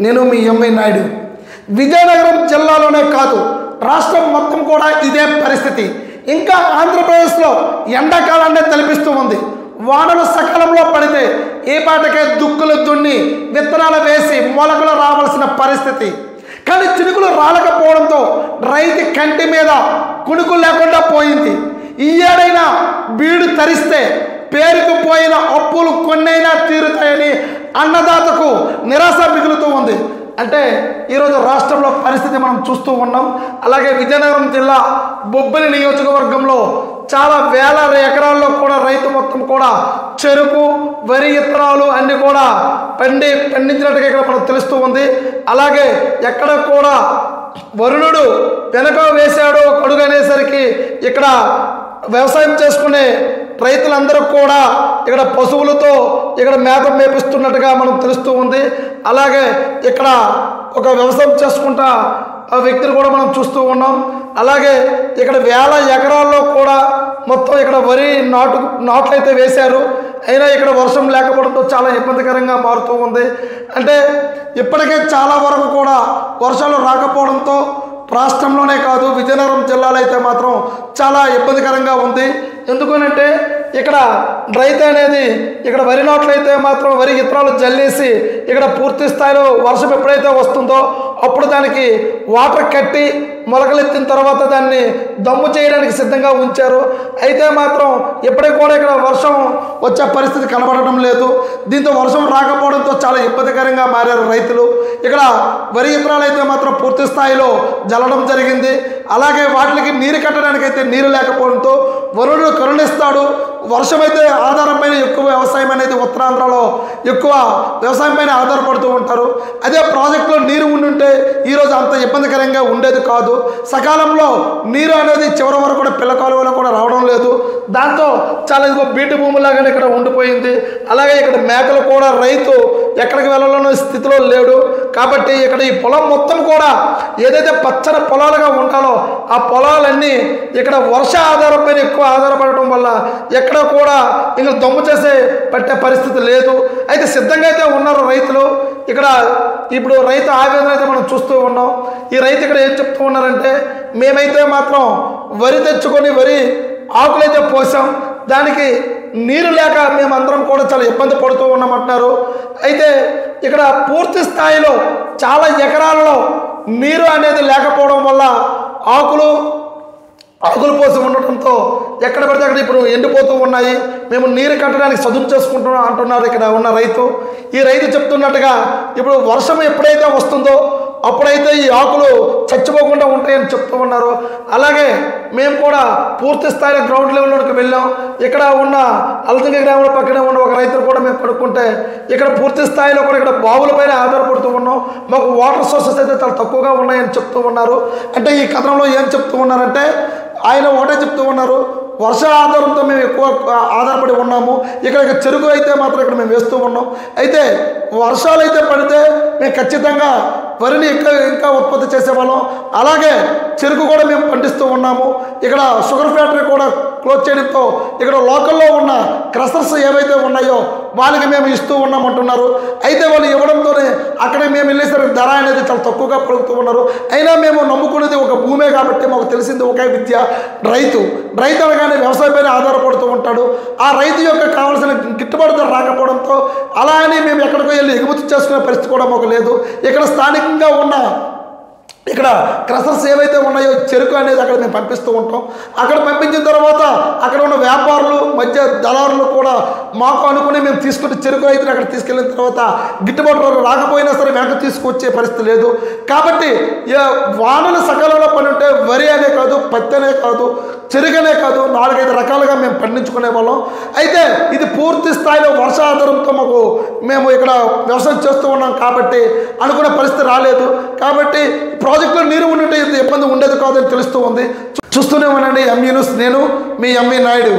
నేను మీ ఎంఐ నాయుడు. విజయనగరం జిల్లాలోనే కాదు రాష్ట్రం మొత్తం కూడా ఇదే పరిస్థితి. ఇంకా ఆంధ్రప్రదేశ్లో ఎండాకాలాన్ని తలపిస్తూ ఉంది. వానలు సకాలంలో పడితే ఏ పాటకే దుక్కులు దున్ని విత్తనాలు వేసి మొలకలు రావాల్సిన పరిస్థితి. కానీ చినుకులు రాలకపోవడంతో రైతు కంటి మీద కునుకు లేకుండా పోయింది. ఈ ఏడైనా బీడు తరిస్తే పేరుకుపోయిన అప్పులు కొన్నైనా తీరుతాయని అన్నదాతకు నిరాశ మిగులుతూ ఉంది. అంటే ఈరోజు రాష్ట్రంలో పరిస్థితి మనం చూస్తూ ఉన్నాం. అలాగే విజయనగరం జిల్లా బొబ్బిలి నియోజకవర్గంలో చాలా వేల ఎకరాల్లో కూడా రైతు మొత్తం కూడా చెరుకు వరి విత్తనాలు అన్నీ కూడా పండించినట్టుగా ఇక్కడ మనకు తెలుస్తూ ఉంది. అలాగే ఎక్కడ కూడా వరుణుడు వెనక వేశాడు అడుగు అనేసరికి ఇక్కడ వ్యవసాయం చేసుకునే రైతులందరూ కూడా ఇక్కడ పశువులతో ఇక్కడ మేత మేపిస్తున్నట్టుగా మనం తెలుస్తూ ఉంది. అలాగే ఇక్కడ ఒక వ్యవసాయం చేసుకుంటా ఆ వ్యక్తిని కూడా మనం చూస్తూ ఉన్నాం. అలాగే ఇక్కడ వేల ఎకరాల్లో కూడా మొత్తం ఇక్కడ వరి నాట్లు అయితే వేశారు. అయినా ఇక్కడ వర్షం లేకపోవడంతో చాలా ఇబ్బందికరంగా మారుతూ ఉంది. అంటే ఇప్పటికే చాలా వరకు కూడా వర్షాలు రాకపోవడంతో రాష్ట్రంలోనే కాదు విజయనగరం జిల్లాలో అయితే మాత్రం చాలా ఇబ్బందికరంగా ఉంది. ఎందుకనంటే ఇక్కడ రైతు అనేది ఇక్కడ వరి నాట్లు అయితే మాత్రం వరి విత్తనాలు జల్లేసి ఇక్కడ పూర్తి స్థాయిలో వర్షం ఎప్పుడైతే వస్తుందో అప్పుడు దానికి వాటర్ కట్టి మొలకలెత్తిన తర్వాత దాన్ని దమ్ము చేయడానికి సిద్ధంగా ఉంచారు. అయితే మాత్రం ఇప్పటికి కూడా ఇక్కడ వర్షం వచ్చే పరిస్థితి కనబడటం లేదు. దీంతో వర్షం రాకపోవడంతో చాలా ఇబ్బందికరంగా మారారు రైతులు. ఇక్కడ వరి విత్తనాలు అయితే మాత్రం పూర్తి స్థాయిలో జల్లడం జరిగింది. అలాగే వాటికి నీరు కట్టడానికి అయితే నీరు లేకపోవడంతో వరుణుడు కరుణిస్తాడు. వర్షం అయితే ఆధారంపైన ఎక్కువ వ్యవసాయం అనేది ఉత్తరాంధ్రలో ఎక్కువ వ్యవసాయం పైన ఆధారపడుతూ ఉంటారు. అదే ప్రాజెక్టులో నీరు ఉండుంటే ఈరోజు అంత ఇబ్బందికరంగా ఉండేది కాదు. సకాలంలో నీరు అనేది చివరి వరకు కూడా పిల్ల కాలువలో కూడా రావడం లేదు. దాంతో చాలా ఇదిగో బీటి భూములాగానే ఇక్కడ ఉండిపోయింది. అలాగే ఇక్కడ మేకలు కూడా రైతు ఎక్కడికి వెళ్ళాలన్న స్థితిలో లేడు. కాబట్టి ఇక్కడ ఈ పొలం మొత్తం కూడా ఏదైతే పచ్చని పొలాలుగా ఉండాలో ఆ పొలాలన్నీ ఇక్కడ వర్ష ఆధారంపైన ఎక్కువ ఆధారపడటం వల్ల ఎక్కడ కూడా ఇంకా దమ్ము చేసే పట్టే పరిస్థితి లేదు. అయితే సిద్ధంగా అయితే ఉన్నారు రైతులు. ఇక్కడ ఇప్పుడు రైతు ఆవేదన అయితే మనం చూస్తూ ఉన్నాం. ఈ రైతు ఇక్కడ ఏం చెప్తూ ఉన్నారంటే మేమైతే మాత్రం వరి తెచ్చుకొని వరి ఆకులైతే పోసాం, దానికి నీరు లేక మేమందరం కూడా చాలా ఇబ్బంది పడుతూ ఉన్నామంటున్నారు. అయితే ఇక్కడ పూర్తి స్థాయిలో చాలా ఎకరాలలో నీరు అనేది లేకపోవడం వల్ల ఆకులు పోసి ఉండటంతో ఎక్కడ పడితే అక్కడ ఇప్పుడు ఎండిపోతూ ఉన్నాయి. మేము నీరు కట్టడానికి చదువు చేసుకుంటున్నాం అంటున్నారు ఇక్కడ ఉన్న రైతు. ఈ రైతు చెప్తున్నట్టుగా ఇప్పుడు వర్షం ఎప్పుడైతే వస్తుందో అప్పుడైతే ఈ ఆకులు చచ్చిపోకుండా ఉంటాయని చెప్తూ ఉన్నారు. అలాగే మేము కూడా పూర్తి స్థాయిలో గ్రౌండ్ లెవెల్లోకి వెళ్ళాం. ఇక్కడ ఉన్న అలతంగి గ్రామంలో పక్కనే ఉన్న ఒక రైతులు కూడా మేము కనుక్కుంటే ఇక్కడ పూర్తి స్థాయిలో కూడా ఇక్కడ బావులపైన ఆధారపడుతూ ఉన్నాం. మాకు వాటర్ సోర్సెస్ అయితే చాలా తక్కువగా ఉన్నాయని చెప్తూ ఉన్నారు. అంటే ఈ కథనంలో ఏం చెప్తూ ఉన్నారంటే ఆయన ఒకటే చెప్తూ ఉన్నారు, వర్ష ఆధారంతో మేము ఎక్కువ ఆధారపడి ఉన్నాము. ఇక్కడ చెరుకు అయితే మాత్రం ఇక్కడ మేము వేస్తూ ఉన్నాం. అయితే వర్షాలు అయితే పడితే మేము ఖచ్చితంగా వరిని ఇంకా ఉత్పత్తి చేసేవాళ్ళం. అలాగే చెరుకు కూడా మేము పండిస్తూ ఉన్నాము. ఇక్కడ షుగర్ ఫ్యాక్టరీ కూడా క్లోజ్ చేయడంతో ఇక్కడ లోకల్లో ఉన్న క్రషర్స్ ఏవైతే ఉన్నాయో వాళ్ళకి మేము ఇస్తూ ఉన్నామంటున్నారు. అయితే వాళ్ళు ఇవ్వడంతోనే అక్కడ మేము వెళ్ళేసరికి ధర అనేది చాలా తక్కువగా పలుకుతూ ఉన్నారు. అయినా మేము నమ్ముకునేది ఒక భూమే కాబట్టి మాకు తెలిసింది ఒకే విద్య, రైతు అనగానే వ్యవసాయం పైన ఆధారపడుతూ ఉంటాడు. ఆ రైతు యొక్క కావాల్సిన గిట్టుబాటు ధర రాకపోవడంతో అలా అని మేము ఎక్కడికో వెళ్ళి ఎగుమతి చేసుకునే పరిస్థితి కూడా మాకు లేదు. ఇక్కడ స్థానికంగా ఉన్న ఇక్కడ క్రషర్స్ ఏవైతే ఉన్నాయో చెరుకు అనేది అక్కడ మేము పంపిస్తూ ఉంటాం. అక్కడ పంపించిన తర్వాత అక్కడ ఉన్న వ్యాపారులు మధ్య దళారులు కూడా మాకు అనుకుని మేము తీసుకుంటే చెరుకు రైతులు అక్కడ తీసుకెళ్ళిన తర్వాత గిట్టుబాటు రాకపోయినా సరే వెనక తీసుకొచ్చే పరిస్థితి లేదు. కాబట్టి వానలు సకాలంలో పని ఉంటే వరి అనే కాదు, పత్తి అనే కాదు, చెరుకనే కాదు 4-5 రకాలుగా మేము పండించుకునే వాళ్ళం. అయితే ఇది పూర్తి స్థాయిలో వర్షాధారంతో మేము ఇక్కడ వ్యవసాయం చేస్తూ ఉన్నాం కాబట్టి అనుకునే పరిస్థితి రాలేదు. కాబట్టి ప్రాజెక్టులో నీరు ఉంటే ఇంత ఇబ్బంది ఉండేది కాదని తెలుస్తూ ఉంది. చూస్తూనే ఉండండి ఎంఈ న్యూస్. నేను మీ ఎంఈ నాయుడు.